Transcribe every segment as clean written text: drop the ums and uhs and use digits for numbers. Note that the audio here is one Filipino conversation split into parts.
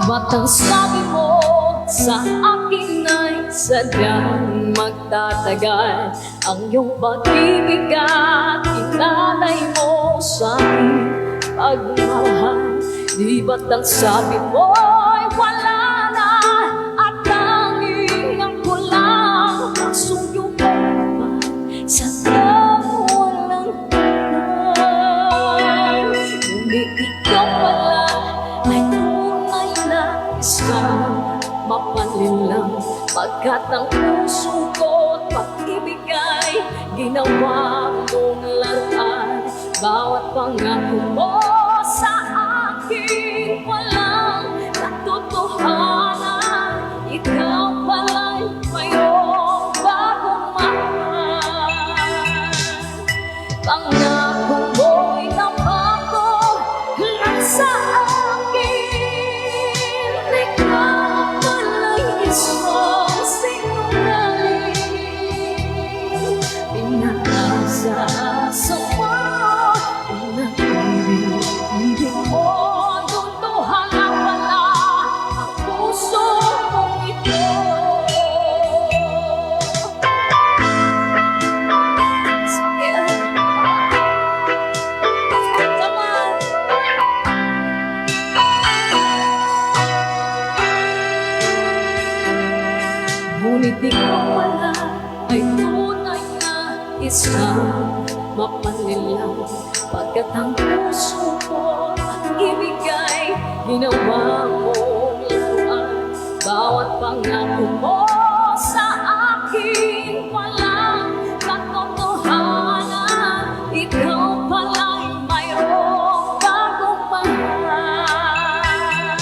ba't ang sabi mo sa akin ay sadyang magtatagal? Ang iyong pag-ibig at inalay mo sa aking pagmamahal. Di ba't ang sabi mo ay wala na at tanging ako lang ang suyo mo pa sa walang hanggan. Ngunit ikaw pala ay tunay na isang mapanlinlang, pagkat ang puso ko't pag-ibig ay ginawa mong laruan. Bawat pangako mo sa akin walang katotohanan. Ikaw pala'y mayroong bagong mahal. Pangako mo'y napako lang sa akin. Ikaw pala'y isang sinungaling. Pinag-asa mo, pinag-ibig mo, dunduhan na pala ang puso kong ito. Ngunit ikaw pala ay tunay na isang mapanlinlang, pagkat ang puso ko pag-ibig ay ginawa mong laruan. Bawat pangako mo sa akin walang katotohanan. Ikaw pala'y mayroong bagong mahal.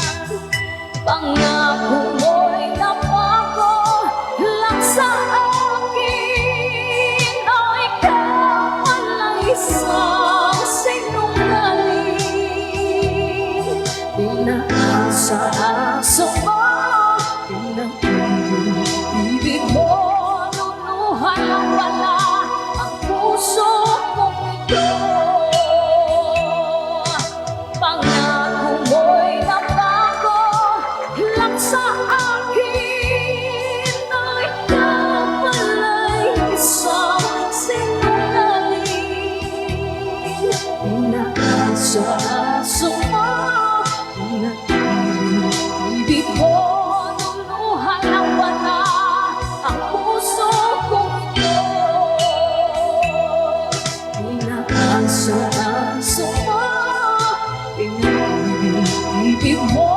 Pangako mo'y napako lang sa akin. O ikaw pala'y isang sinungaling. Pinag-asa mo, pinag-ibig mo, luluhan lang pala ang puso kong ito. Pangako mo'y napako lang sa akin. O ikaw pala'y isang sinungaling. Pinag-asa mo, pinag-ibig mo, luluhan lang pala ang puso kong ito. Pinag-asa mo, pinag-ibig mo,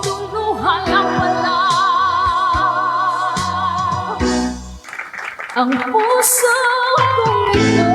luluhan lang pala ang puso kong ito.